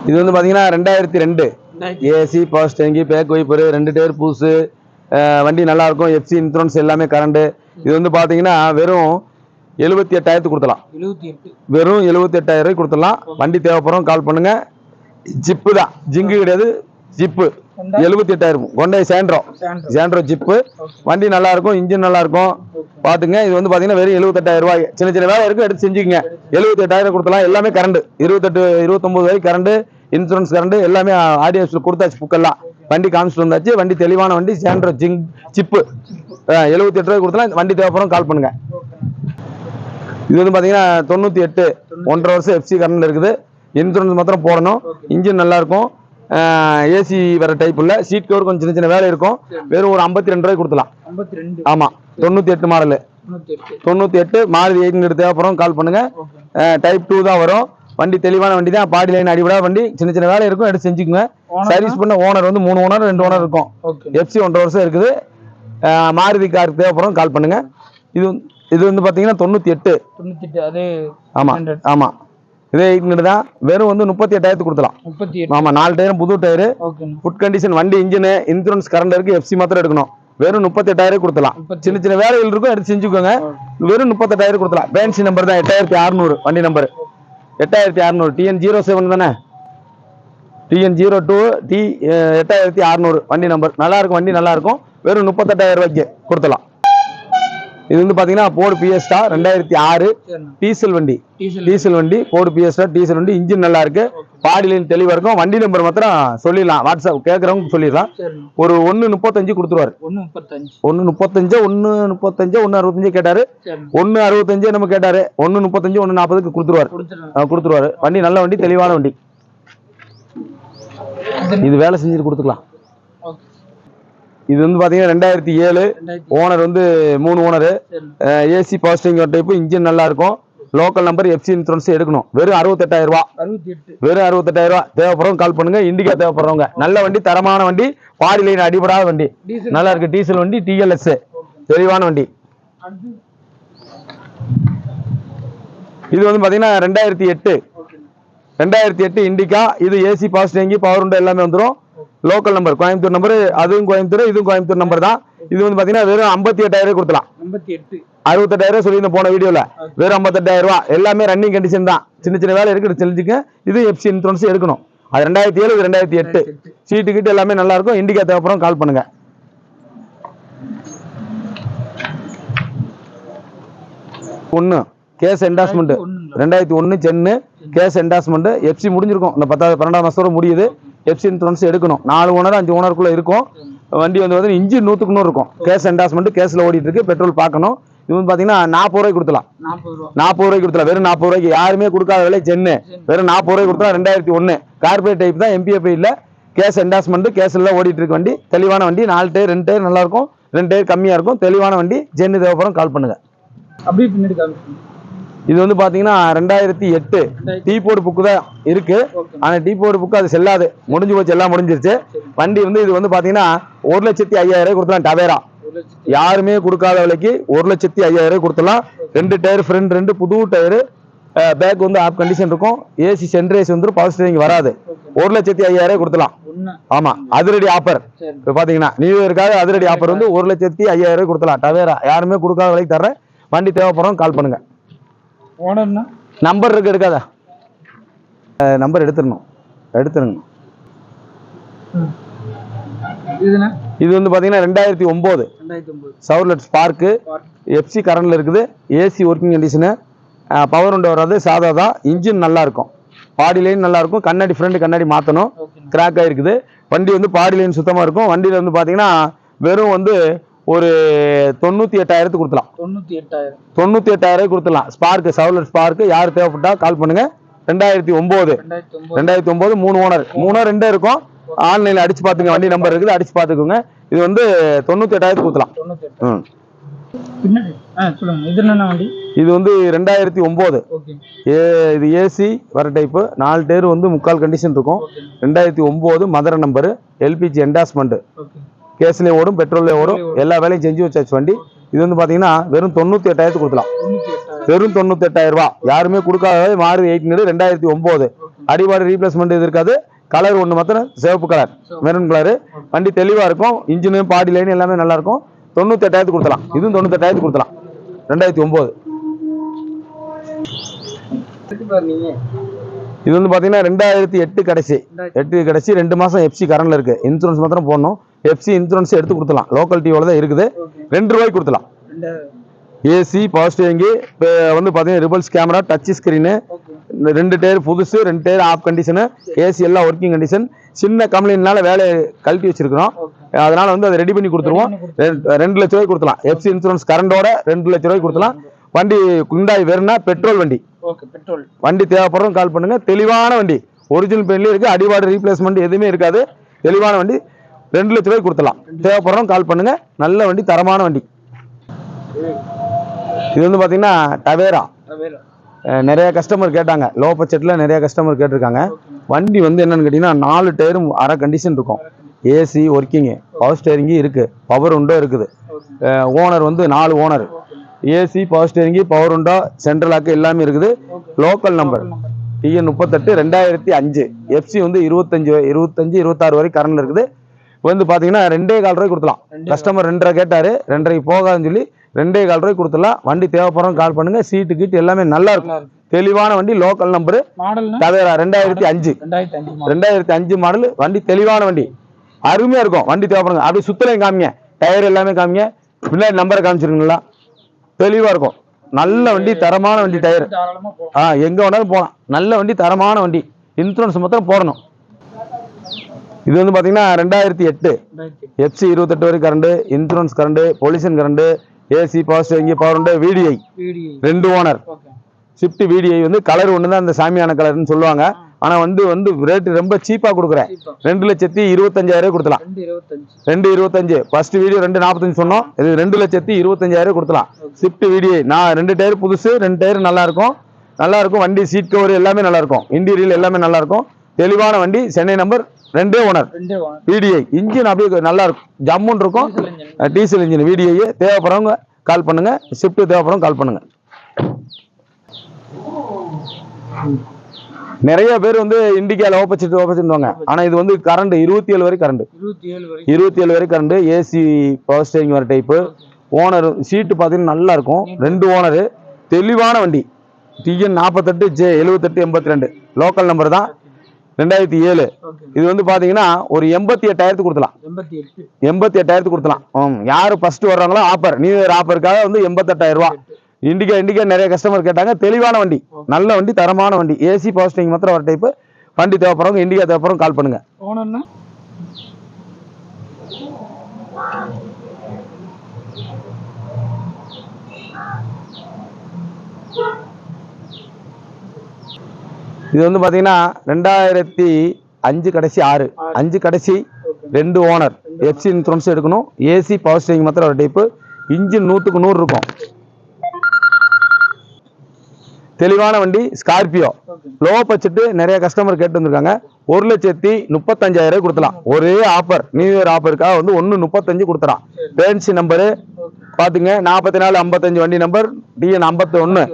இது வந்து பார்த்தீங்கன்னா 2002 AC power steering back wiper 2 tyre பூசு வண்டி நல்லா இருக்கும் எஃப்சி இன்சூரன்ஸ் எல்லாமே கரண்ட் இது வந்து பார்த்தீங்கன்னா வெறும் 78,000 கொடுத்தலாம் வெறும் 78,000 கொடுத்துடலாம் வண்டி தேவைப்படும் கால் பண்ணுங்க ஜிப்பு தான் ஜிங்கு கிடையாது ஜிப்பு 78,000 கொண்டை சேண்ட்ரோ ஜிப்பு வண்டி நல்லா இருக்கும் இன்ஜின் நல்லா இருக்கும் பாத்துங்க இது வந்து பாத்தீங்கன்னா வெறும் 78,000 ரூபாய் சின்ன சின்ன வேலை இருக்கும் எடுத்து செஞ்சுக்கங்க 78,000 கொடுத்தலாம் எல்லாமே கரண்ட் 29 வரைக்கும் கரண்ட் இன்சூரன்ஸ் கரண்ட் எல்லாமே ஆடியோஸ்ல கொடுத்தாச்சு புக்கெல்லாம் வண்டி காமிச்சிட்டு வந்தாச்சு வண்டி தெளிவான வண்டி சேண்ட்ரோ ஜிப்பு 78 ரூபாய் கொடுத்தலாம் வண்டி தேவைப்படும் கால் பண்ணுங்க இது வந்து பாத்தீங்கன்னா 98 1.5 வருஷம் எஃப்சி கரண்ட் இருக்குது இன்சூரன்ஸ் மாத்திரம் போடணும் இன்ஜின் நல்லா இருக்கும் ஏசி வர டைப் இல்ல சீட் கவர் கொஞ்சம் சின்ன சின்ன வேலை இருக்கும் வெறும் ஒரு 52 ரூபாய் கொடுக்கலாம் ஆமா 98 மாடல் 98 மாருதி 8 தேவைப்படும் கால் பண்ணுங்க டைப் 2 தான் வரும் வண்டி தெளிவான வண்டி தான் பாடி லைன் அடிபடா வண்டி சின்ன சின்ன வேலை இருக்கும் எடுத்து செஞ்சுக்கோங்க சர்வீஸ் பண்ண ஓனர் வந்து 3 ஓனர் 2 ஓனர் இருக்கும் எஃப்சி 1.5 வருஷம் இருக்குது மாருதி காருக்கு தேவைப்படும் கால் பண்ணுங்க இது வந்து பாத்தீங்கன்னா 98 அதே ஆமா ஆமா இதே 8 தான் வெறும் வந்து 38,000 கொடுக்கலாம் ஆமா 4 டயரும் புது டயரு ஃபுட் கண்டிஷன் வண்டி இன்ஜின் இன்சூரன்ஸ் கரண்ட் இருக்கு எஃப்சி மாத்திரம் எடுக்கணும் வெறும் 38,000 கொடுக்கலாம் சின்ன சின்ன வேலைகள் இருக்கும் எடுத்து செஞ்சுக்கோங்க வெறும் 38,000 கொடுக்கலாம் பேன்சி நம்பர் தான் 8600 வண்டி நம்பர் 8600 TN07 தானே TN02 8600 வண்டி நம்பர் நல்லா இருக்கும் வண்டி நல்லா இருக்கும் வெறும் 38,000 ரூபாய்க்கு கொடுத்தலாம் இது வந்து பாத்தீங்கன்னா போர்டு பிஎஸ்டா 2006 டீசல் வண்டி போர்டு பிஎஸ்டா டீசல் வண்டி இன்ஜின் நல்லா இருக்கு பாடி லைன் தெளிவா இருக்கும் வண்டி நம்பர் மாத்திரம் சொல்லிடலாம் வாட்ஸ்அப் கேட்கறவங்க சொல்லிடலாம் ஒரு 135 கொடுத்துருவாரு 135 165 கேட்டாரு 165 நம்ம கேட்டாரு 135 140 கொடுத்துருவாரு வண்டி நல்ல வண்டி தெளிவான வண்டி இது வேலை செஞ்சுட்டு கொடுத்துக்கலாம் இது வந்து பாத்தீங்கன்னா 2007 ஓனர் வந்து 3 owner AC power steering type engine நல்லா இருக்கும் லோக்கல் நம்பர் எஃப்சி இன்சூரன்ஸ் எடுக்கணும் வெறும் 68,000 ரூபாய் வெறும் 68,000 ரூபாய் தேவைப்படுறவங்க கால் பண்ணுங்க இண்டிகா தேவைப்படுறவங்க நல்ல வண்டி தரமான வண்டி பாடி லைன் அடிபடாத வண்டி நல்லா இருக்கு டீசல் வண்டி டிஎல்எஸ் தெளிவான வண்டி இது வந்து பாத்தீங்கன்னா 2008 இண்டிகா இது AC power steering power window எல்லாமே வந்துடும் லோக்கல் நம்பர் கோயம்புத்தூர் நம்பர் அதுவும் கோயம்புத்தூர் இதுவும் கோயம்புத்தூர் நம்பர் தான் இது வந்து பாத்தீங்கன்னா வெறும் 58,000 கொடுக்கலாம் 68,000 சொல்லியிருந்த போன வீடியோல வெறும் 58,000 ரூபாய் எல்லாமே ரன்னிங் கண்டிஷன் தான் சின்ன சின்ன வேலை இருக்கு தெரிஞ்சுக்க இது எஃப்சி இன்சூரன்ஸ் எடுக்கணும் அது 2007 2008 சீட்டு கிட்ட எல்லாமே நல்லா இருக்கும் இண்டிகா தேவைப்படும் கால் பண்ணுங்க ஒன்னு கேஸ் என்டாஸ்மெண்ட் 2001 சென்னு கேஸ் என்டாஸ்மெண்ட் எஃப்சி முடிஞ்சிருக்கும் இந்த 12 மாசத்தோட முடியுது எஃப்சி இன்சூரன்ஸ் எடுக்கணும் 4 ஓனர் 5 ஓனருக்குள்ள இருக்கும் வண்டி வந்து இன்ஜின் 100க்கு 100 இருக்கும் கேஸ் என்டாஸ்மெண்ட் கேஸ்ல ஓடிட்டு இருக்கு பெட்ரோல் பார்க்கணும் இது வந்து பாத்தீங்கன்னா 40 ரூபாய்க்கு கொடுக்கலாம் 40 ரூபாய்க்கு கொடுக்கலாம் வெறும் 40 ரூபாய்க்கு யாருமே கொடுக்காத விலை சென்னு வெறும் 40 ரூபாய்க்கு கொடுத்தா 2001 கார்பரேட் டைப் தான் எம்பிஎஃப் இல்ல கேஸ் என்டாஸ்மெண்ட் கேஸ்ல ஓடிட்டு இருக்கு வண்டி தெளிவான வண்டி 4 டயர் 2 டயர் நல்லா இருக்கும் 2 டயர் கம்மியா இருக்கும் தெளிவான வண்டி ஜென்னு தேவைப்படும் கால் பண்ணுங்க அப்படியே பின்னாடி காமிங்க இது வந்து பாத்தீங்கன்னா 2008 டீ போர்டு புக்கு தான் இருக்கு ஆனா டீ போர்டு புக்கு அது செல்லாது முடிஞ்சு போச்சு எல்லாம் முடிஞ்சிருச்சு வண்டி வந்து இது வந்து பாத்தீங்கன்னா 1,05,000 கொடுக்கலாம் டவேரா யாருமே கொடுக்காத விலைக்கு 1,05,000 கொடுத்தலாம் 2 டயர் ஃப்ரண்ட் 2 புது டயர் பேக் வந்து ஆப் கண்டிஷன் இருக்கும் ஏசி சென்ட்ரேஸ் வந்து பவர் ஸ்டீரிங் வராது 1,05,000 கொடுத்தலாம் ஆமா அதிரடி ஆஃபர் பாத்தீங்கன்னா நியூ இயருக்காக அதிரடி ஆஃபர் வந்து 1,05,000 கொடுத்தலாம் டவேரா யாருமே கொடுக்காத விலைக்கு தர்றேன் வண்டி தேவைப்படுறோம் கால் பண்ணுங்க நம்பர் இருக்கு எடுக்காத நம்பர் எடுத்துருங்க இது வந்து பாத்தீங்கன்னா 2009 சவுர்லெட் ஸ்பார்க் எஃப்சி கரண்ட்ல இருக்குது AC working condition power window வராது சாதா தான் இன்ஜின் நல்லா இருக்கும் பாடி லைன் நல்லா இருக்கும் கண்ணாடி ஃப்ரண்ட் கண்ணாடி மாத்தணும் கிராக் ஆயிருக்குது வண்டி வந்து பாடி லைன் சுத்தமா இருக்கும் வண்டியில வந்து பாத்தீங்கன்னா வெறும் வந்து ஒரு 98,000 கொடுக்கலாம் 98,000 கொடுத்துலாம் ஸ்பார்க் சவுலர் ஸ்பார்க் யார் தேவைப்பட்டா கால் பண்ணுங்க 2009 3 ஓனர் 2 இருக்கும் ஆன்லைன்ல அடிச்சு பாத்துங்க வண்டி நம்பர் இருக்குது அடிச்சு பாத்துக்கோங்க இது வந்து 98,000 கொடுக்கலாம் இது வந்து 2009 இது ஏசி வர டைப் 4 டயர் வந்து முக்கால் கண்டிஷன் இருக்கும் 2009 மதுரை நம்பர் எல்பிஜி என்டாஸ்மெண்ட் கேஸ்லயே ஓடும் பெட்ரோல்ல ஓடும் எல்லா வேலையும் செஞ்சு வச்சாச்சு வண்டி இது வந்து பாத்தீங்கன்னா வெறும் 98,000 கொடுக்கலாம் வெறும் 98,000 ரூபாய் யாருமே கொடுக்காத மாருதி 800 2009 அடிபாடு ரீப்ளேஸ்மெண்ட் இது இருக்காது. கலர் ஒன்று மாத்திரம் சிவப்பு கலர், மெரூன் கலரு. வண்டி தெளிவாக இருக்கும். இன்ஜினு பாடி லைன் எல்லாமே நல்லா இருக்கும். 98,000 கொடுத்தலாம். இதுவும் 98,000 கொடுத்தலாம். 2009. இது வந்து பார்த்தீங்கன்னா 2008 கடைசி 8 கடைசி 2 மாதம் எஃப்சி கரண்டில் இருக்குது. இன்சூரன்ஸ் மாத்திரம் போடணும். எஃப்சி இன்சூரன்ஸ் எடுத்து கொடுத்துலாம். லோக்கல் டிவியில் தான் இருக்குது. 2 ரூபாய்க்கு கொடுத்துலாம். ஏசி பவர் ஸ்டேரிங்கு வந்து பார்த்தீங்கன்னா reverse camera, touch screen, 2 tyre புதுசு, 2 டயர் ஆஃப் கண்டிஷனு, ஏசி எல்லாம் ஒர்க்கிங் கண்டிஷன். சின்ன கம்ப்ளைண்ட்னால வேலையை கழட்டி வச்சிருக்கிறோம். அதனால வந்து அதை ரெடி பண்ணி கொடுத்துருவோம். 2 லட்ச ரூபாய்க்கு கொடுத்துலாம். எஃப்சி இன்சூரன்ஸ் கரண்டோட 2 லட்ச ரூபாய்க்கு கொடுத்துலாம். வண்டி குண்டாய் வெறுனா பெட்ரோல் வண்டி. வண்டி தேவைப்படுறோம் கால் பண்ணுங்க. தெளிவான வண்டி, ஒரிஜினல் பெயிண்ட்லயே இருக்கு. அடிபாடு ரீப்ளேஸ்மெண்ட் எதுவுமே இருக்காது. தெளிவான வண்டி 2 லட்ச ரூபாய்க்கு கொடுத்துலாம். தேவைப்படுறோம் கால் பண்ணுங்க. நல்ல வண்டி, தரமான வண்டி. இது வந்து பாத்தீங்கன்னா டவேரா. நிறைய கஸ்டமர் கேட்டாங்க. லோ பட்ஜெட்ல நிறைய கஸ்டமர் கேட்டிருக்காங்க. வண்டி வந்து என்னன்னு கேட்டீங்கன்னா 4 டயரும் அரை கண்டிஷன் இருக்கும். ஏசி ஒர்க்கிங்கு, பவர் ஸ்டேரிங்கு இருக்கு, பவர் உண்டோ இருக்குது. ஓனர் வந்து 4 owner. AC power steering, power உண்டோ, சென்ட்ரல் லாக்கு எல்லாமே இருக்குது. Local number TN 38 2005. எஃப்சி வந்து 25 26 வரை கரண்ட்ல இருக்குது. வந்து பாத்தீங்கன்னா 2.25 ரூபாய் கொடுக்கலாம். கஸ்டமர் 2.5 கேட்டாரு. 2.5 போகாதுன்னு சொல்லி 2.25 ரூபாய் கொடுத்துடலாம். வண்டி தேவைப்படுறோம் கால் பண்ணுங்க. சீட்டு கீட்டு எல்லாமே நல்லா இருக்கும். தெளிவான வண்டி, லோக்கல் நம்பரு, டவேரா 2005 மாடல். வண்டி தெளிவான வண்டி, அருமையா இருக்கும். வண்டி தேவைப்படுங்க. அப்படி சுத்தலையும் காமிங்க, டயர் எல்லாமே காமிங்க, பின்னாடி நம்பரை காமிச்சிருக்கீங்களா. தெளிவா இருக்கும். நல்ல வண்டி, தரமான வண்டி. டயர் எங்க வேணாலும் போகலாம். நல்ல வண்டி, தரமான வண்டி. இன்சூரன்ஸ் மொத்தம் போடணும். இது வந்து பாத்தீங்கன்னா 2008 எஃப்சி 28 வரை current, insurance current, pollution current, AC power steering, power உண்டு, VDI 2 ஓனர். ஷிஃப்ட் VDI வந்து கலர் ஒன்று தான், அந்த சாமியான கலர்னு சொல்லுவாங்க. ஆனா வந்து ரேட் ரொம்ப சீப்பா கொடுக்குறேன். 2,25,000 கொடுக்கலாம். 2,25. ஃபர்ஸ்ட் வீடியோ 2,45 சொன்னோம். இது 2,25,000 கொடுக்கலாம். Shift VDI. நான் 2 டயர் புதுசு, 2 டயர் நல்லா இருக்கும். நல்லா இருக்கும் வண்டி. சீட் கவர் எல்லாமே நல்லா இருக்கும். இன்டீரியல் எல்லாமே நல்லா இருக்கும். தெளிவான வண்டி. Chennai number, 2 owner. VDI engine அப்படியே நல்லா இருக்கும், ஜம்முன்னு இருக்கும். Diesel engine VDI. தேவைப்படுறவங்க கால் பண்ணுங்க. ஷிஃப்ட் தேவைப்படுறவங்க கால் பண்ணுங்க. நிறைய பேர் வந்து இண்டிகா லோ பட்ஜெட். ஆனா இது வந்து கரண்ட் 27 வரை கரண்ட், 27 வரை கரண்ட். ஏசி பவர் ஸ்டேரிங் வர டைப்பு. ஓனர் சீட்டு பார்த்தீங்கன்னா நல்லா இருக்கும். 2 ஓனர். தெளிவான வண்டி. TN 48 J7882. லோக்கல் நம்பர் தான். 2007. இது வந்து பாத்தீங்கன்னா ஒரு 88,000 கொடுக்கலாம். 88,000 கொடுக்கலாம். யாரு ஃபர்ஸ்ட் வர்றாங்களோ ஆஃபர், நியூ இயர் ஆஃபருக்காக வந்து 88,000 ரூபாய். இண்டிகா நிறைய கஸ்டமர் கேட்டாங்க. தெளிவான வண்டி, நல்ல வண்டி, தரமான வண்டி. ஏசி பவர் ஸ்டேரிங் மாத்திரம் வர டைப்பு. வண்டி தேவைப்படுறவங்க, இண்டிகா தேவைப்படுறவங்க கால் பண்ணுங்க. இது வந்து பாத்தீங்கன்னா 2005 கடைசி 5 கடைசி 2 ஓனர். எஃப்சி இன்சூரன்ஸ் எடுக்கணும். ஏசி பவர் ஸ்டேரிங் மாத்திரம் ஒரு டைப்பு. இன்ஜின் 100க்கு 100 இருக்கும். தெளிவான வண்டி. Scorpio low budget. நிறைய கஸ்டமர் கேட்டு வந்திருக்காங்க. 1,35,000 கொடுக்கலாம். ஒரே ஆஃபர், நியூ இயர் ஆஃபருக்காக வந்து 1,35 கொடுத்துறான். பேன்சி நம்பரு பாத்துங்க, 4455 வண்டி நம்பர், TN 51.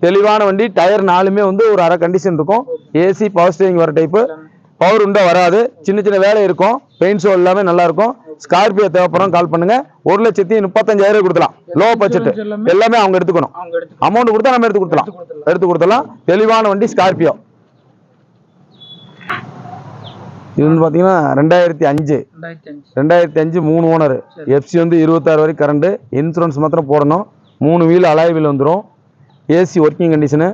தெளிவான வண்டி. டயர் 4மே வந்து ஒரு அரை கண்டிஷன் இருக்கும். ஏசி பவர் ஸ்டேரிங் வர டைப்பு. பவர் உண்டா வராது. சின்ன சின்ன வேலை இருக்கும். பெயிண்ட் ஷோ எல்லாமே நல்லா இருக்கும். ஸ்கார்பியோ தேவைப்படும் கால் பண்ணுங்க. 1,35,000 கொடுக்கலாம். லோ பட்ஜெட் எல்லாமே அவங்க எடுத்துக்கணும். அமௌண்ட் கொடுத்தா நம்ம எடுத்து கொடுத்தலாம். தெளிவான வண்டி ஸ்கார்பியோ. இது வந்து பாத்தீங்கன்னா 2005 3 ஓனர். எஃப்சி வந்து 26 வரை கரண்ட். இன்சூரன்ஸ் மாத்திரம் போடணும். 3 வீல் அலாய் வீல் வந்துடும். AC working condition.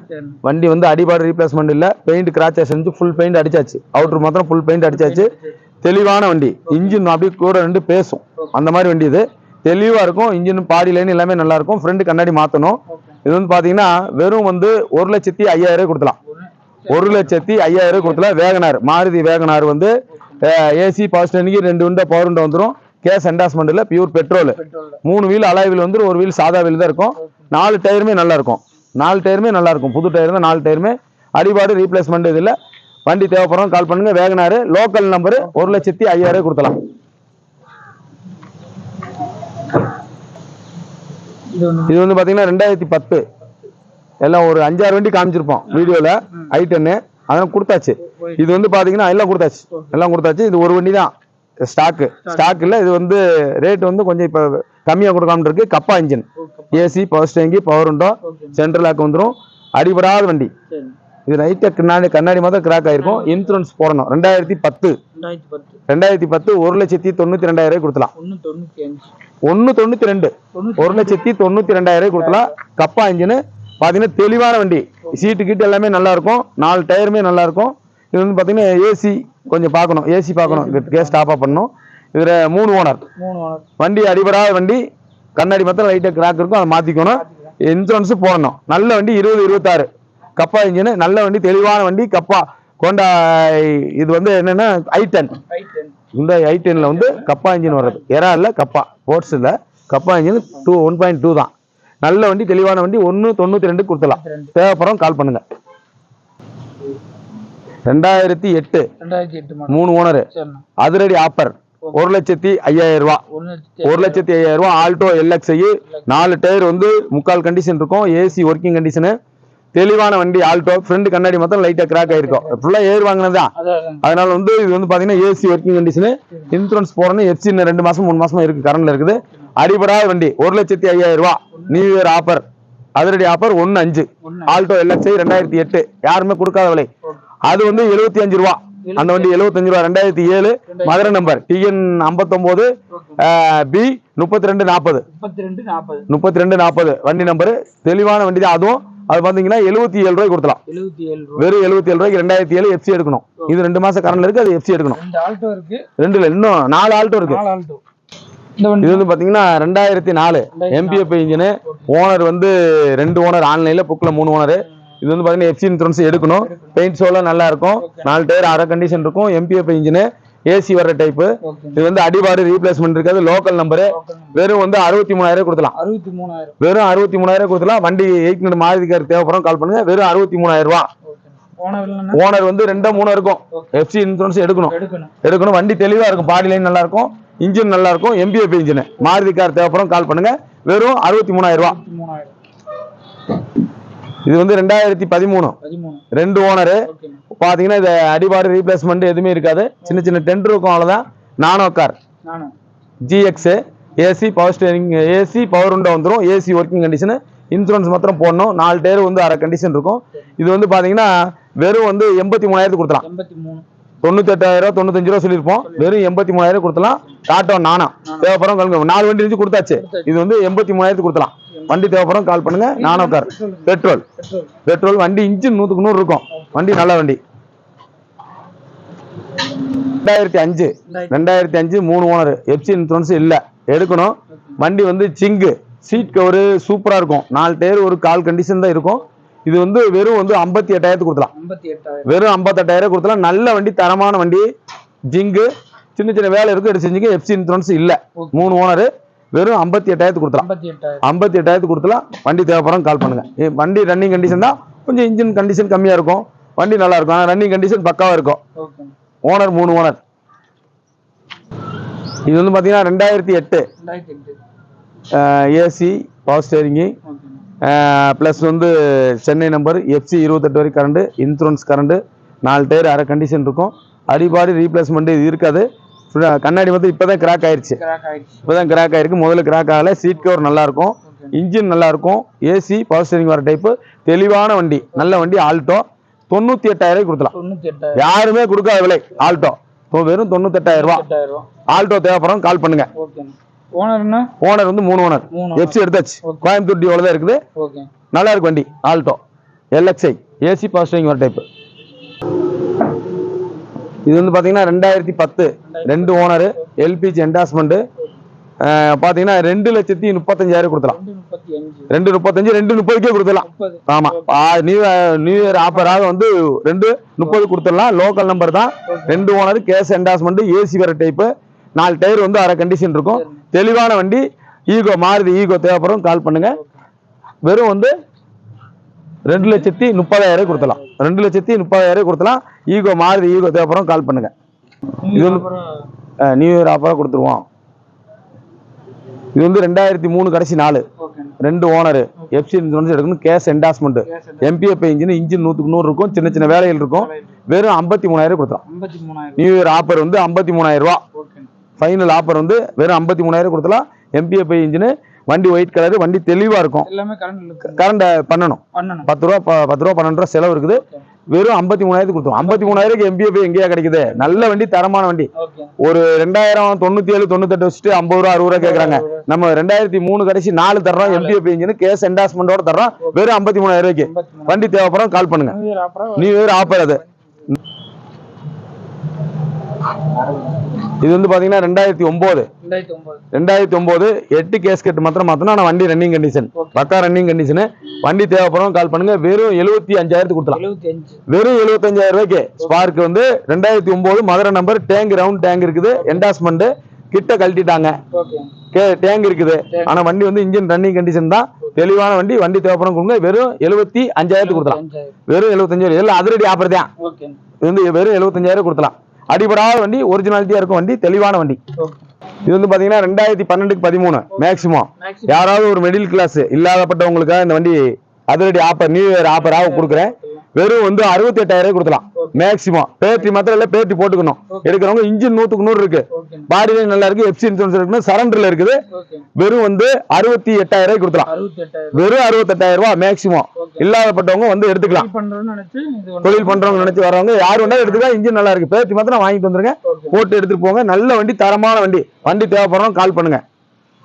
வண்டி வந்து அடிபாடு ரீப்ளேஸ்மெண்ட் இல்ல. பெயிண்ட் கிராச் செஞ்சு ஃபுல் பெயிண்ட் அடிச்சாச்சு. அவுட்டர் மாத்திரம் ஃபுல் பெயிண்ட் அடிச்சாச்சு. தெளிவான வண்டி. இன்ஜின் அப்படியே கூட 2 பேசும். அந்த மாதிரி வண்டி இது. தெளிவா இருக்கும். இன்ஜின் பாடி லைன் எல்லாமே நல்லா இருக்கும். ஃப்ரண்ட் கண்ணாடி மாத்தணும். இது வந்து பாத்தீங்கன்னா வெறும் வந்து 1,05,000 கொடுக்கலாம். 1,05,000 கொடுக்கலாம். வேகனார், மாருதி வேகனார் வந்து AC power steering 2 window power window வந்துடும். கேஸ் என்டாஸ்மெண்ட் இல்ல, pure petrol. 3 wheel alloy wheel வந்துடும். 1 வீல் சாதா வீல் தான் இருக்கும். 4 டயருமே நல்லா இருக்கும். 4 டயருமே நல்லா இருக்கும். புது டயர் தான் 4 டயருமே. அடிபாடு ரீப்ளேஸ்மெண்ட் இது இல்ல. வண்டி தேவைப்படுறோம் கால் பண்ணுங்க. Wagon R local number. 1,05,000 கொடுக்கலாம். இது வந்து பாத்தீங்கன்னா 2010. எல்லாம் ஒரு 5-6 வண்டி காமிச்சிருப்போம் வீடியோல. i10 அதெல்லாம் கொடுத்தாச்சு. இது வந்து பாத்தீங்கன்னா எல்லாம் கொடுத்தாச்சு. இது ஒரு வண்டி தான் ஸ்டாக் இல்ல. இது வந்து ரேட் வந்து கொஞ்சம் இப்ப கம்மியா கொடுக்காம இருக்கு. கப்பா engine, AC, power steering, power window, central lock வந்துடும். அடிபடாத வண்டி. இது ரைட்டா கண்ணாடி மாதம் கிராக் ஆயிருக்கும். இன்சூரன்ஸ் போடணும். 2010 1,92,000 கொடுக்கலாம். 1,92 1,92,000 கொடுக்கலாம். கப்பா இன்ஜின் பாத்தீங்கன்னா தெளிவான வண்டி. சீட்டு கீட்டு எல்லாமே நல்லா இருக்கும். 4 டயருமே நல்லா இருக்கும். இது வந்து பாத்தீங்கன்னா ஏசி கொஞ்சம் பார்க்கணும். ஏசி பார்க்கணும். கேஸ் ஸ்டாப் பண்ணணும். இதுல 3 ஓனர். வண்டி அடிபடாத வண்டி. கண்ணாடி மாத்திரம் லைட்டா கிராக் இருக்கும். அதை மாத்திக்கணும். இன்சூரன்ஸ் போடணும். நல்ல வண்டி 2026 கப்பா இன்ஜின். நல்ல வண்டி, தெளிவான வண்டி. கப்பா கொண்டா. இது வந்து என்னன்னா i10 இந்த i10ல வந்து கப்பா இன்ஜின் வர்றது. எரா இல்ல, கப்பா போர்ட்ஸ் இல்ல, கப்பா இன்ஜின் 1.2 தான். நல்ல வண்டி, தெளிவான வண்டி. 1,92 கொடுத்தலாம். தேவைப்படும் கால் பண்ணுங்க. 2008 3 ஓனர். அதிரடி ஆப்பர் 1,05,000 ரூபா. 1,05,000 ரூபா. ஆல்டோ LXi 4 டயர் வந்து முக்கால் கண்டிஷன் இருக்கும். AC working condition. தெளிவான வண்டி. ஆல்டோ ஃப்ரண்ட் கண்ணாடி மொத்தம் லைட்டா கிராக் ஆயிருக்கும். ஃபுல்லா ஏர் வாங்கினதுதான். அதனால வந்து இது வந்து பாத்தீங்கன்னா ஏசி ஒர்க்கிங் கண்டிஷனு. இன்சூரன்ஸ் போடணும். எஃப்சி 2 மாசம் 3 மாசமா இருக்கு, கரண்ட்ல இருக்குது. அடிபடாத வண்டி. 1,05,000 ரூபா. நியூ இயர் ஆப்பர், அதிரடி ஆப்பர் 1.5. ஆல்டோ LXi 2008 யாருமே கொடுக்காத விலை. அது வந்து 75 ரூபா. அந்த வண்டி 75 ரூபா. 2007 மதுரை நம்பர் TN 59 B 3240 வண்டி நம்பர். தெளிவான வண்டி தான். அதுவும் அது பாத்தீங்கன்னா 77 ரூபாய் கொடுக்கலாம். வெறும் 77 ரூபாய்க்கு 2007 எஃப்சி எடுக்கணும். இது 2 மாசம் கரண்ட்ல இருக்கு. அது எஃப்சி எடுக்கணும். 2 இல்ல, இன்னும் 4 ஆல்டோ இருக்கு. இது வந்து பாத்தீங்கன்னா 2004 MPF இன்ஜின். ஓனர் வந்து 2 ஓனர். ஆன்லைன்ல புக்ல 3 ஓனர். இது வந்து பாத்தீங்கன்னா எஃப்சி இன்சூரன்ஸ் எடுக்கணும். பெயிண்ட் ஷோலாம் நல்லா இருக்கும். 4 டயர் அரை கண்டிஷன் இருக்கும். MPF இன்ஜின், ஏசி வர்ற டைப். இது வந்து அடிபாடு ரீப்ளேஸ்மெண்ட் இருக்காது. Local number. வெறும் வந்து 63,000 கொடுக்கலாம். வெறும் 63,000 கொடுக்கலாம். வண்டி 8 மாருதி கார் தேவைப்படும் கால் பண்ணுங்க. வெறும் 63,000 ரூபா. ஓனர் வந்து 2-3 இருக்கும். எஃப்சி இன்சூரன்ஸ் எடுக்கணும். வண்டி தெளிவா இருக்கும். பாடி லைன் நல்லா இருக்கும். இன்ஜின் நல்லா இருக்கும். MPF இன்ஜின் மாருதி கார் தேவைப்படும் கால் பண்ணுங்க. வெறும் 63,000 ரூபா. இது வந்து 2013 2 ஓனர். பாத்தீங்கன்னா இது அடிபாடு ரீப்ளேஸ்மெண்ட் எதுவுமே இருக்காது. சின்ன டெண்டர் இருக்கும், அவ்வளவுதான். Nano car GX AC power steering, AC power window வந்துடும். AC working condition. இன்சூரன்ஸ் மாத்திரம் போடணும். 4 டயர் வந்து அரை கண்டிஷன் இருக்கும். இது வந்து பாத்தீங்கன்னா வெறும் வந்து 83,000 கொடுக்கலாம். 98,000 95 ரூபா சொல்லியிருப்போம். வெறும் 83,000 கொடுக்கலாம். டாட்டோ நானா தேவைப்படும் 4 வண்டி இருந்து கொடுத்தாச்சு. இது வந்து 83,000 கொடுக்கலாம். வண்டி தேவைப்படும் கால் பண்ணுங்க. நானோ கார் பெட்ரோல் வண்டி. இன்ஜின் 100க்கு 100 இருக்கும். வண்டி நல்ல வண்டி. 2005 3 ஓனர். எஃப்சி இன்சூரன்ஸ் இல்ல, எடுக்கணும். வண்டி வந்து சிங்கு. சீட் கவரு சூப்பரா இருக்கும். 4 டயர் ஒரு கால் கண்டிஷன் தான் இருக்கும். இது வந்து வெறும் வந்து 58,000 கொடுக்கலாம். வெறும் 58,000 கொடுக்கலாம். நல்ல வண்டி, தரமான வண்டி. ஜிங்கு. சின்ன வேலை இருக்கு, எடுத்து செஞ்சுங்க. எஃப்சி இன்சூரன்ஸ் இல்ல. 3 ஓனர். வெறும் 58,000 கொடுக்கலாம். 58,000 கொடுக்கலாம். வண்டி தேவைப்படும் கால் பண்ணுங்க. வண்டி ரன்னிங் கண்டிஷன் தான். கொஞ்சம் இன்ஜின் கண்டிஷன் கம்மியா இருக்கும். வண்டி நல்லா இருக்கும். ஆனா ரன்னிங் கண்டிஷன் பக்காவா இருக்கும். Owner 3 owner. இது வந்து பாத்தீங்கன்னா 2008 ஏசி பவர் ஸ்டேரிங் பிளஸ் வந்து சென்னை நம்பர். எஃப்சி 28 வரைக்கும் கரண்ட். Insurance current. 4 டயர் அரை கண்டிஷன் இருக்கும். அடிபாடு ரீப்ளேஸ்மெண்ட் இது இருக்காது. கண்ணாடி வந்து இப்பதான் கிராக் ஆயிருச்சு. முதல்ல கிராக் ஆகல. சீட் கவர் நல்லா இருக்கும். இன்ஜின் நல்லா இருக்கும். ஏசி பவர் ஸ்டேரிங் வர டைப். தெளிவான வண்டி, நல்ல வண்டி. ஆல்டோ 98,000 கொடுக்கலாம். யாருமே கொடுக்காத விலை. ஆல்டோ வெறும் 98,000 ரூபாய். ஆல்டோ தேவைப்படும் கால் பண்ணுங்க. ஓனர் வந்து 3 ஓனர். எஃப்சி எடுத்தாச்சு. கோயம்புத்தூர் டியோல தான் இருக்குது. நல்லா இருக்கு வண்டி. Alto LXi AC power steering வர டைப். இது வந்து பாத்தீங்கன்னா 2010 2 ஓனர். LPG endorsement. பாத்தீங்கன்னா 2,35,000 கொடுக்கலாம். 2,35 2,30 கொடுத்துடலாம். ஆமா, நியூ இயர் ஆஃபராக வந்து 2,30 கொடுத்துடலாம். லோக்கல் நம்பர் தான். 2 ஓனர். Gas endorsement. ஏசி வர டைப். 4 டயர் வந்து அரை கண்டிஷன் இருக்கும். தெளிவான வண்டி. ஈகோ மாருதி ஈகோ தேவைப்படும் கால் பண்ணுங்க. வெறும் வந்து 2,30,000 கொடுத்தலாம். 2,30,000 கொடுத்தலாம். ஈகோ மாருதி ஈகோ தேவைப்படும் கால் பண்ணுங்க. இது நியூ இயர் ஆஃபரா கொடுத்துருவோம். இது வந்து 2003 கடைசி 4 ஓகே 2 ஓனர் எஃப்சி இன்சூரன்ஸ் எடுக்கணும் கேஸ் என்டாஸ்மெண்ட் எம்பிஎஃப் இன்ஜின் 100க்கு 100 இருக்கும் சின்ன சின்ன வேலைகள் இருக்கும் வெறும் 53000 கொடுத்தோம் 53000 நியூ இயர் ஆஃபர் வந்து 53000 ரூபா ஓகே ஃபைனல் ஆஃபர் வந்து வெறும் 53000 கொடுத்தலாம் எம்பிஎஃப் இன்ஜின் வண்டி ஒயிட் கலர் வண்டி தெளிவா இருக்கும் எல்லாமே கரண்ட் கரண்ட் பண்ணணும் 10 ரூபா 12 ரூபா செலவு இருக்குது வெறும் 53000 கொடுத்தோம் 53000 எம்பிஎஃப் எங்கேயா கிடைக்குது நல்ல வண்டி தரமான வண்டி ஓகே ஒரு 2097 98 வச்சுட்டு 50 ரூபா 60 ரூபா கேக்குறாங்க நம்ம 2003 கடைசி 4 தர்றோம் எம்பிஎஃப் இன்ஜின் கேஸ் என்டாஸ்மெண்டோட தர்றோம் வெறும் 53000 ரூபாய்க்கு வண்டி தேவைப்படும் கால் பண்ணுங்க நியூ இயர் ஆஃபர் அது இது வந்து பாத்தீங்கன்னா 2009 8 கேஸ்கெட் மாத்திரம் மாத்தணும் ஆனா வண்டி ரன்னிங் கண்டிஷன் பக்கா ரன்னிங் கண்டிஷன் வண்டி தேவைப்படும் கால் பண்ணுங்க வெறும் 75000 கொடுக்கலாம் வெறும் 75000 ரூபாய்க்கு ஸ்பார்க் வந்து 2009 Madurai number tank round tank இருக்குது என்டாஸ்மெண்ட் கிட்ட கழட்டிட்டாங்க டேங்க் இருக்குது ஆனா வண்டி வந்து இன்ஜின் ரன்னிங் கண்டிஷன் தான் தெளிவான வண்டி வண்டி தேவைப்படும் கொடுங்க வெறும் 75000 கொடுக்கலாம் வெறும் 75000 எல்லாம் அதிரடி ஆஃபர் தான் இது வந்து வெறும் 75000 கொடுக்கலாம் அடிபடாத வண்டி ஒரிஜினாலிட்டியா இருக்கும் வண்டி தெளிவான வண்டி இது வந்து பாத்தீங்கன்னா 2012க்கு 13 மேக்சிமம் யாராவது ஒரு மிடில் கிளாஸ் இல்லாதப்பட்டவங்களுக்காக இந்த வண்டி அதிரடி ஆஃபர் நியூ இயர் ஆஃபராக கொடுக்குறேன் வெறும் வந்து 68000 கொடுக்கலாம் மேக்சிமம் பேட்டி மாத்திரம் இல்ல பேட்டி போட்டுக்கணும் எடுக்கிறவங்க இன்ஜின் 100க்கு 100 இருக்கு பாடி நல்லா இருக்கு எஃப்சி இன்சூரன்ஸ் இருக்குன்னு சரண்டர்ல இருக்குது வெறும் வந்து 68000 கொடுக்கலாம் வெறும் 68000 ரூபாய் மேக்சிமம் இல்லாதப்பட்டவங்க வந்து எடுத்துக்கலாம் தொழில் பண்றவங்க நினைச்சு வரவங்க யாரு வேணா எடுத்துக்கலாம் இன்ஜின் நல்லா இருக்கு பேட்டி மாத்திரம் வாங்கிட்டு வந்துருங்க போட்டு எடுத்துட்டு போங்க நல்ல வண்டி தரமான வண்டி வண்டி தேவைப்படுறோம் கால் பண்ணுங்க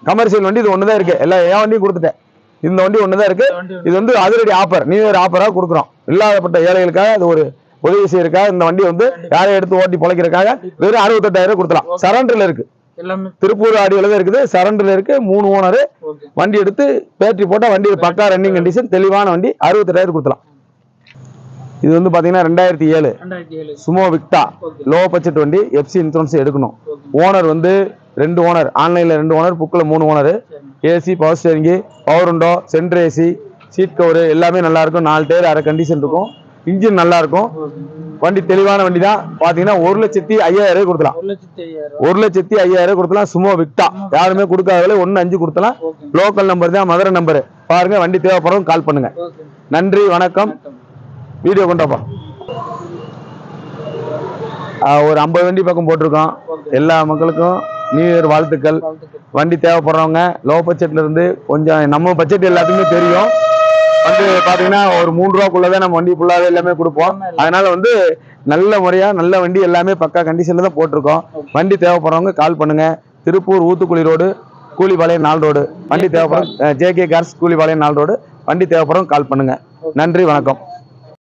கமர்ஷியல் வண்டி இது ஒண்ணுதான் இருக்கு எல்லாம் என் வண்டியும் கொடுத்துட்டேன் இந்த வண்டி ஒண்ணுதான் இருக்கு இது வந்து அதிரடி ஆஃபர் நியூ இயர் ஆஃபரா கொடுக்குறோம் இல்லாதப்பட்ட ஏழைகளுக்காக அது ஒரு உதவி செய்யறதுக்காக இந்த வண்டி வந்து யாரையும் எடுத்து ஓட்டி பொழைக்கிறதுக்காக வெறும் 68000 கொடுக்கலாம் சரண்டர்ல இருக்கு திருப்பூர் ஆடியோல தான் இருக்குது சரண்டர்ல இருக்கு 3 ஓனர் வண்டி எடுத்து பேட்டரி போட்டா வண்டி பக்கா ரன்னிங் கண்டிஷன் தெளிவான வண்டி 68000 கொடுக்கலாம் இது வந்து பாத்தீங்கன்னா 2007 சுமோ விக்டா லோ பட்ஜெட் வண்டி எஃப்சி இன்சூரன்ஸ் எடுக்கணும் ஓனர் வந்து 2 ஓனர் ஆன்லைன்ல 2 ஓனர் புக்ல 3 owner AC power steering power window centre AC seat cover எல்லாமே நல்லா இருக்கும் 4 டயர் அரை கண்டிஷன் இருக்கும் இன்ஜின் நல்லா இருக்கும் வண்டி தெளிவான வண்டி தான் பாத்தீங்கன்னா 1,05,000 கொடுக்கலாம் 1,05,000 கொடுக்கலாம் சுமோ விக்டா யாருமே கொடுக்காத 1,5 கொடுத்தலாம் லோக்கல் நம்பர் தான் மதுரை நம்பர் பாருங்க வண்டி தேவைப்படும் கால் பண்ணுங்க நன்றி வணக்கம் வீடியோ கொண்டாப்பா ஒரு 50 வண்டி பக்கம் போட்டிருக்கோம் எல்லா மக்களுக்கும் நியூ இயர் வாழ்த்துக்கள் வண்டி தேவைப்படுறவங்க லோ பட்ஜெட்ல இருந்து கொஞ்சம் நம்ம பட்ஜெட் எல்லாத்துக்குமே தெரியும் வந்து பாத்தீங்கன்னா ஒரு 3 ரூபாக்குள்ளதான் நம்ம வண்டி ஃபுல்லாவே எல்லாமே கொடுப்போம் அதனால வந்து நல்ல முறையா நல்ல வண்டி எல்லாமே பக்கா கண்டிஷன்ல தான் போட்டிருக்கோம் வண்டி தேவைப்படுறவங்க கால் பண்ணுங்க திருப்பூர் ஊத்துக்குளி ரோடு கூலிபாளையம் 4 ரோடு வண்டி தேவைப்படும் ஜேகே கார்ஸ் கூலிபாளையம் 4 ரோடு வண்டி தேவைப்படும் கால் பண்ணுங்க நன்றி வணக்கம்